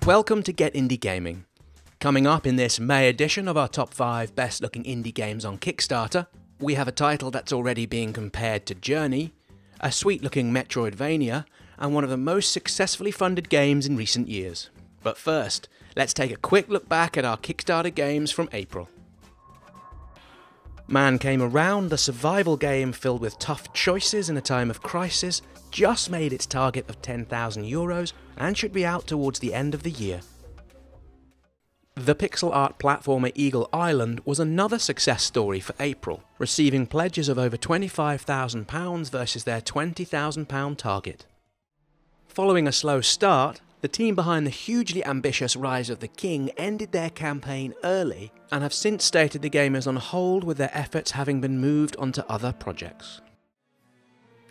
Welcome to Get Indie Gaming. Coming up in this May edition of our top 5 best looking indie games on Kickstarter, we have a title that's already being compared to Journey, a sweet looking Metroidvania, and one of the most successfully funded games in recent years. But first, let's take a quick look back at our Kickstarter games from April. Man Came Around, the survival game filled with tough choices in a time of crisis, just made its target of €10,000 and should be out towards the end of the year. The pixel art platformer Eagle Island was another success story for April, receiving pledges of over £25,000 versus their £20,000 target. Following a slow start, the team behind the hugely ambitious Rise of the King ended their campaign early and have since stated the game is on hold, with their efforts having been moved onto other projects.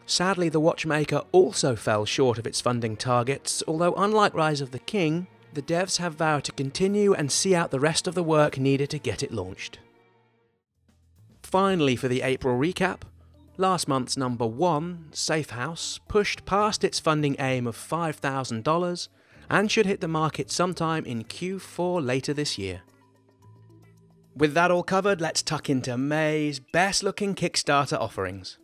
Sadly, the Watchmaker also fell short of its funding targets, although unlike Rise of the King, the devs have vowed to continue and see out the rest of the work needed to get it launched. Finally, for the April recap, last month's number 1, Safe House, pushed past its funding aim of $5,000 and should hit the market sometime in Q4 later this year. With that all covered, let's tuck into May's best looking Kickstarter offerings.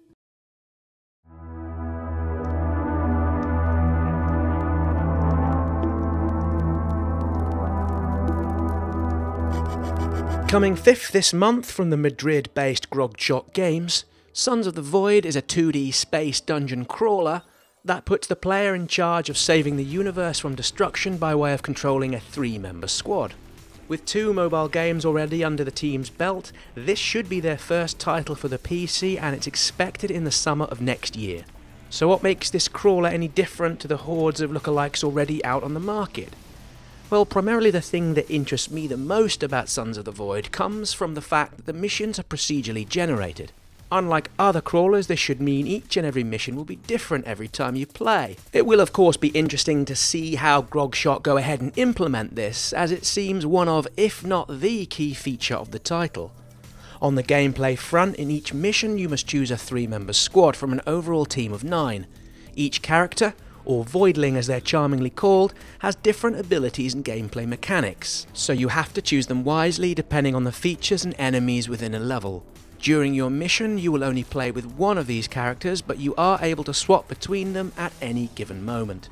Coming 5th this month from the Madrid-based Grogshot Games, Sons of the Void is a 2D space dungeon crawler that puts the player in charge of saving the universe from destruction by way of controlling a 3-member squad. With 2 mobile games already under the team's belt, this should be their first title for the PC, and it's expected in the summer of next year. So what makes this crawler any different to the hordes of lookalikes already out on the market? Well, primarily the thing that interests me the most about Sons of the Void comes from the fact that the missions are procedurally generated. Unlike other crawlers, this should mean each and every mission will be different every time you play. It will of course be interesting to see how Grogshot go ahead and implement this, as it seems one of, if not the key feature of the title. On the gameplay front, in each mission you must choose a 3-member squad from an overall team of 9. Each character, or Voidling as they're charmingly called, has different abilities and gameplay mechanics, so you have to choose them wisely depending on the features and enemies within a level. During your mission, you will only play with one of these characters, but you are able to swap between them at any given moment.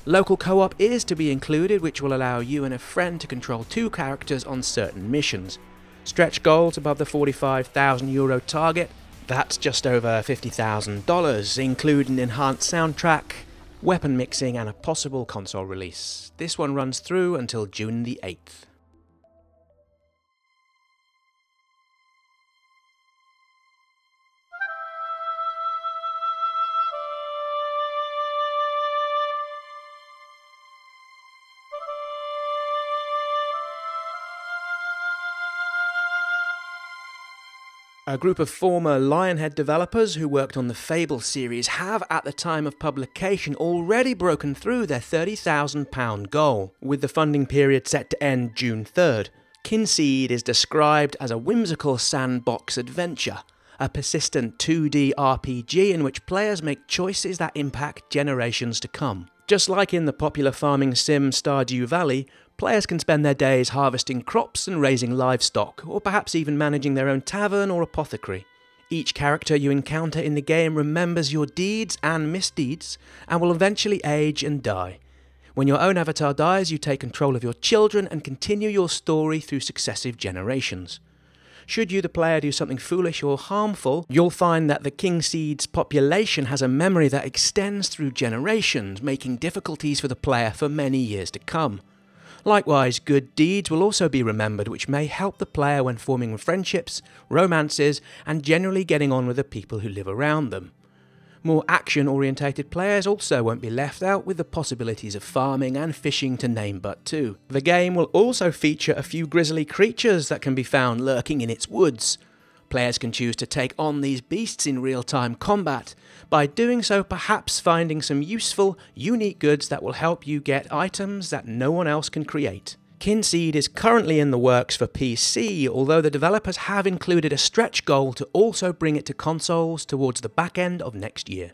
Local co-op is to be included, which will allow you and a friend to control 2 characters on certain missions. Stretch goals above the €45,000 target, that's just over $50,000, including enhanced soundtrack, weapon mixing and a possible console release. This one runs through until June the 8th. A group of former Lionhead developers who worked on the Fable series have, at the time of publication, already broken through their £30,000 goal, with the funding period set to end June 3rd. Kinseed is described as a whimsical sandbox adventure, a persistent 2D RPG in which players make choices that impact generations to come. Just like in the popular farming sim Stardew Valley, players can spend their days harvesting crops and raising livestock, or perhaps even managing their own tavern or apothecary. Each character you encounter in the game remembers your deeds and misdeeds, and will eventually age and die. When your own avatar dies, you take control of your children and continue your story through successive generations. Should you, the player, do something foolish or harmful, you'll find that the Kingseed's population has a memory that extends through generations, making difficulties for the player for many years to come. Likewise, good deeds will also be remembered, which may help the player when forming friendships, romances, and generally getting on with the people who live around them. More action-orientated players also won't be left out, with the possibilities of farming and fishing to name but 2. The game will also feature a few grisly creatures that can be found lurking in its woods. Players can choose to take on these beasts in real-time combat, by doing so perhaps finding some useful, unique goods that will help you get items that no one else can create. Kinseed is currently in the works for PC, although the developers have included a stretch goal to also bring it to consoles towards the back end of next year.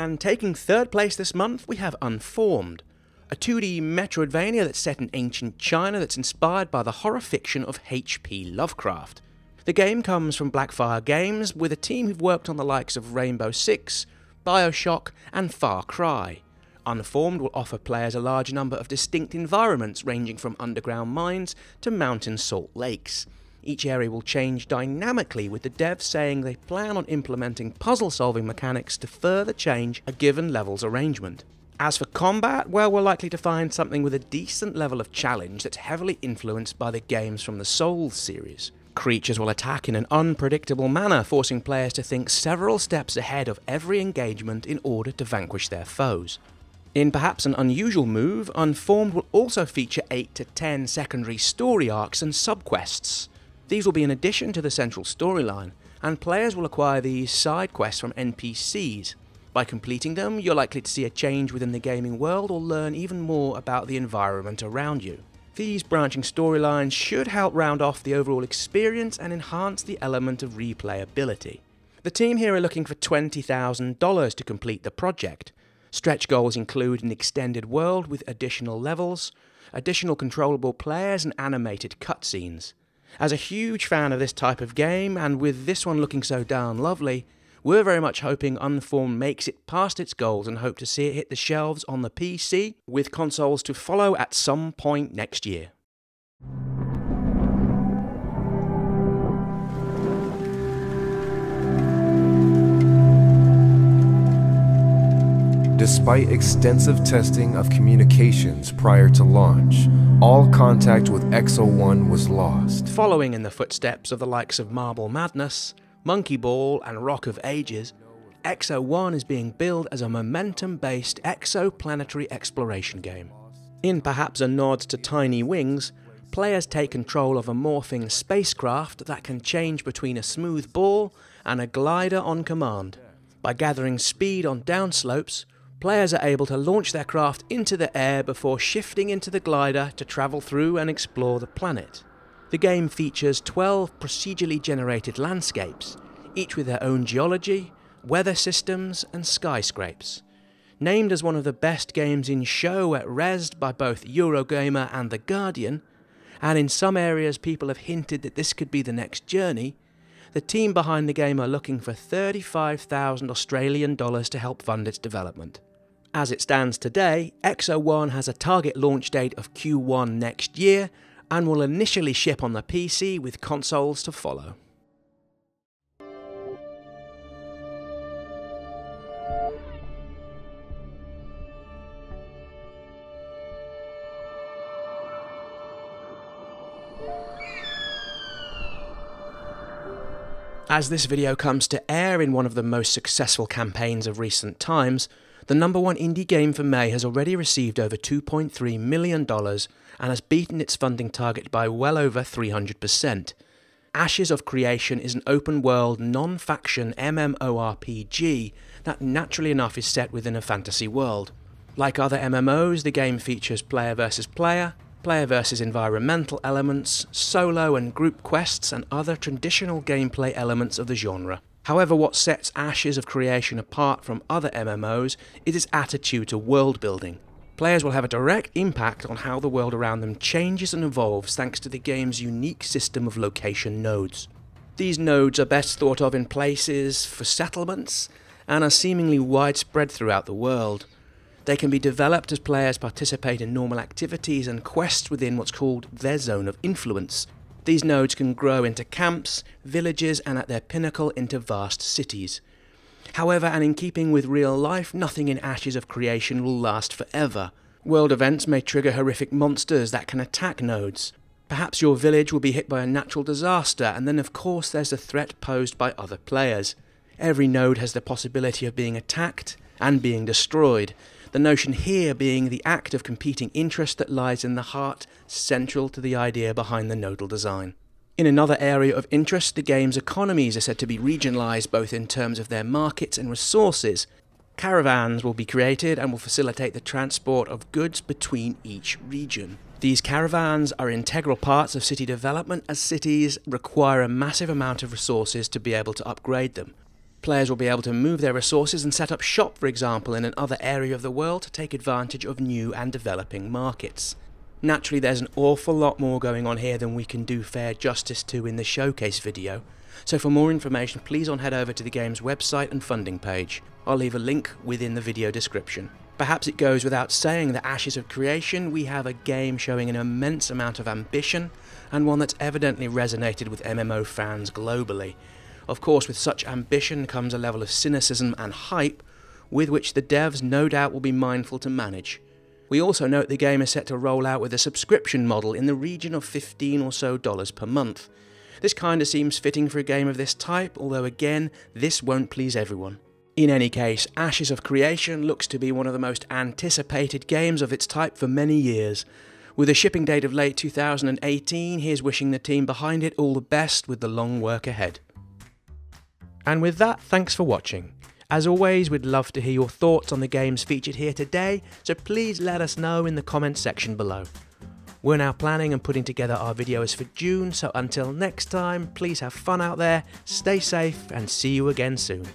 And taking third place this month, we have Unformed, a 2D Metroidvania that's set in ancient China that's inspired by the horror fiction of H.P. Lovecraft. The game comes from Blackfire Games, with a team who've worked on the likes of Rainbow Six, BioShock, and Far Cry. Unformed will offer players a large number of distinct environments ranging from underground mines to mountain salt lakes. Each area will change dynamically, with the devs saying they plan on implementing puzzle-solving mechanics to further change a given level's arrangement. As for combat, well, we're likely to find something with a decent level of challenge that's heavily influenced by the games from the Souls series. Creatures will attack in an unpredictable manner, forcing players to think several steps ahead of every engagement in order to vanquish their foes. In perhaps an unusual move, Unformed will also feature 8 to 10 secondary story arcs and subquests. These will be in addition to the central storyline, and players will acquire these side quests from NPCs. By completing them, you're likely to see a change within the gaming world or learn even more about the environment around you. These branching storylines should help round off the overall experience and enhance the element of replayability. The team here are looking for $20,000 to complete the project. Stretch goals include an extended world with additional levels, additional controllable players, and animated cutscenes. As a huge fan of this type of game, and with this one looking so darn lovely, we're very much hoping Unformed makes it past its goals and hope to see it hit the shelves on the PC, with consoles to follow at some point next year. Despite extensive testing of communications prior to launch, all contact with XO1 was lost. Following in the footsteps of the likes of Marble Madness, Monkey Ball, and Rock of Ages, XO1 is being billed as a momentum-based exoplanetary exploration game. In perhaps a nod to Tiny Wings, players take control of a morphing spacecraft that can change between a smooth ball and a glider on command. By gathering speed on downslopes, players are able to launch their craft into the air before shifting into the glider to travel through and explore the planet. The game features 12 procedurally generated landscapes, each with their own geology, weather systems, and skyscrapes. Named as one of the best games in show at Rezzed by both Eurogamer and The Guardian, and in some areas people have hinted that this could be the next Journey, the team behind the game are looking for $35,000 Australian to help fund its development. As it stands today, XO1 has a target launch date of Q1 next year, and will initially ship on the PC with consoles to follow. As this video comes to air in one of the most successful campaigns of recent times, the #1 indie game for May has already received over $2.3 million and has beaten its funding target by well over 300%. Ashes of Creation is an open-world, non-faction MMORPG that naturally enough is set within a fantasy world. Like other MMOs, the game features player versus player versus environmental elements, solo and group quests, and other traditional gameplay elements of the genre. However, what sets Ashes of Creation apart from other MMOs is its attitude to world building. Players will have a direct impact on how the world around them changes and evolves thanks to the game's unique system of location nodes. These nodes are best thought of in places for settlements and are seemingly widespread throughout the world. They can be developed as players participate in normal activities and quests within what's called their zone of influence. These nodes can grow into camps, villages, and at their pinnacle into vast cities. However, and in keeping with real life, nothing in Ashes of Creation will last forever. World events may trigger horrific monsters that can attack nodes. Perhaps your village will be hit by a natural disaster, and then of course there's the threat posed by other players. Every node has the possibility of being attacked and being destroyed. The notion here being the act of competing interest that lies in the heart, central to the idea behind the nodal design. In another area of interest, the game's economies are said to be regionalised both in terms of their markets and resources. Caravans will be created and will facilitate the transport of goods between each region. These caravans are integral parts of city development, as cities require a massive amount of resources to be able to upgrade them. Players will be able to move their resources and set up shop, for example, in another area of the world to take advantage of new and developing markets. Naturally, there's an awful lot more going on here than we can do fair justice to in the showcase video, so for more information please head over to the game's website and funding page. I'll leave a link within the video description. Perhaps it goes without saying that Ashes of Creation, we have a game showing an immense amount of ambition, and one that's evidently resonated with MMO fans globally. Of course, with such ambition comes a level of cynicism and hype, with which the devs no doubt will be mindful to manage. We also note the game is set to roll out with a subscription model in the region of $15 or so per month. This kinda seems fitting for a game of this type, although again, this won't please everyone. In any case, Ashes of Creation looks to be one of the most anticipated games of its type for many years. With a shipping date of late 2018, here's wishing the team behind it all the best with the long work ahead. And with that, thanks for watching. As always, we'd love to hear your thoughts on the games featured here today, so please let us know in the comments section below. We're now planning and putting together our videos for June, so until next time, please have fun out there, stay safe, and see you again soon.